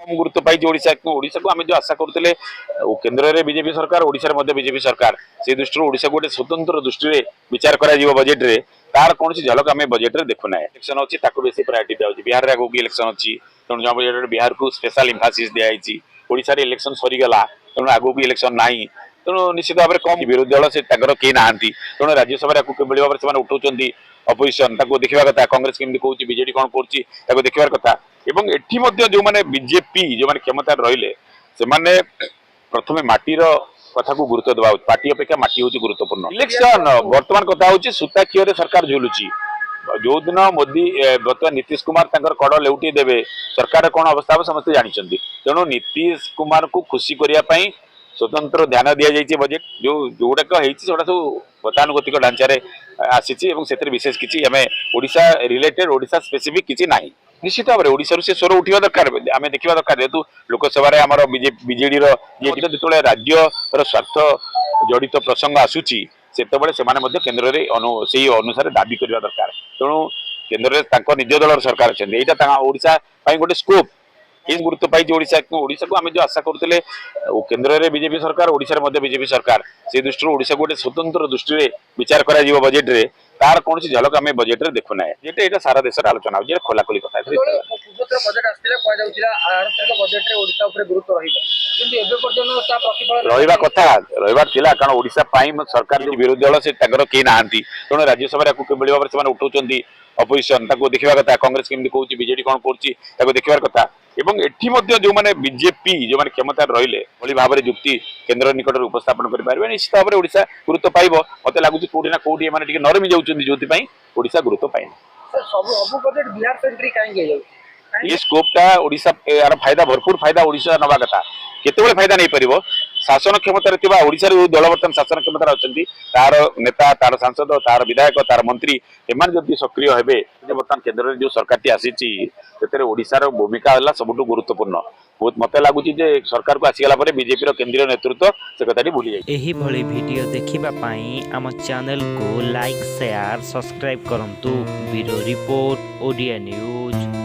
कम गुरुत्व पाई ओडिशा को आम जो आशा करते केन्द्र में बीजेपी सरकार ओडिशा रे बीजेपी सरकार से दृष्टि ओडिशा गोटे स्वतंत्र दृष्टि विचार करा बजेट रे तार कौन झलक आम बजेट रे देखुना इलेक्शन अच्छी बेसी प्रायोरिटी दिया बिहार आगे इलेक्शन अच्छी तेणु जो बजेट बिहार को स्पेशल इम्फासिस दिखाई ओडिशा रे इलेक्शन सरीगला तेणु आगू इलेक्शन ना तेणु निश्चित भाव में कम विरोधी दल से कई ना तेणु राज्यसभा किभली भाव में उठाउछन अपोजिशन देखा कथा कांग्रेस केमती कहूँ बीजेडी कौन कर देखा कथा एवं एठी मध्य जो माने बीजेपी जो माने क्षमता रहिले से माने प्रथमे माटीर कथा को गुरुत्व देवा पार्टी अपेक्षा माटी होची गुरुत्वपूर्ण इलेक्शन वर्तमान कथा होची सूता खियो सरकार झुलुची जो दिन मोदी बर्तमान नीतीश कुमार तंकर कड़ लेउटी देवे सरकार कौन अवस्था हो समस्त जानी तेणु नीतीश कुमार को खुशी करने स्वतंत्र ध्यान दि जाइए बजेट जो जोड़ाक सब गतानुगतिक ढांचारे आसी विशेष किसी आम ओडिशा रिलेटेड ओडिशा स्पेसिफिक किसी ना निश्चित भाव में ओडिशा से स्वर उठा दरकार आम देखा दरकार जेहेतु लोकसभा आमर बीजेडी जो राज्य स्वार्थ जड़ित प्रसंग आसूची से केन्द्र से अनुसार दाबी करने दरकार तेणु केन्द्र में निज दल सरकार अच्छा यहाँ ओडिशा गोटे स्कोप ये गुरुत्व पाई ओडिशा को आम जो आशा करते केन्द्र में बीजेपी सरकार ओडिशा रे बीजेपी सरकार से दृष्टि ओडिशा गोटे स्वतंत्र दृष्टि विचार करा बजेट रे तार कौन झलक आम बजेट रे देखुना ये सारा देश आलोचना हो खोलाखोली कथा रहा कथा रहा कारण ओडिशा सरकार जो विरोधी दल से कई ना तेणु राज्यसभा किभली भाव में उठाउछन अपोजिशन देखा कथा कांग्रेस केमती कहूँ बीजेडी कौन कर देखा कथा एवं एठी मध्य जो माने बीजेपी जो माने क्षमता रहिले भली भाव में जुक्ति केन्द्र निकट उपस्थापन कर पारे निश्चित भाव में ओडिशा गुरुत्व पाइब मत लगुच कोठी ना कोठी माने टिके नरमी जाउछन जो ओडिशा गुरुत्व पाइन सब बजेट बिहार सेंट्री काहे ये स्कोपटा ओडिशा यार फायदा भरपूर फायदा ओडिशा नवा कथा केतेबेले फायदा नहीं परिबो शासन क्षमता थिबा ओडिशा रे दल बर्तमान शासन क्षमता अछंती तार नेता तार सांसद तार विधायक तार मंत्री एमान जदि सक्रिय हेबे बर्तमान केन्द्र रे जो सरकारटी आसीची तेरे ओडिशा रो भूमिका हला सबुठु गुरुत्वपूर्ण बहुत मते लागुची जे सरकार को आसीगला परे बीजेपी रो केंद्रीय नेतृत्व से कथाटी भूली जाय एही भली वीडियो देखिबा पई हम चैनल को लाइक शेयर सब्सक्राइब करंतु ब्यूरो रिपोर्ट ओडिया न्यूज।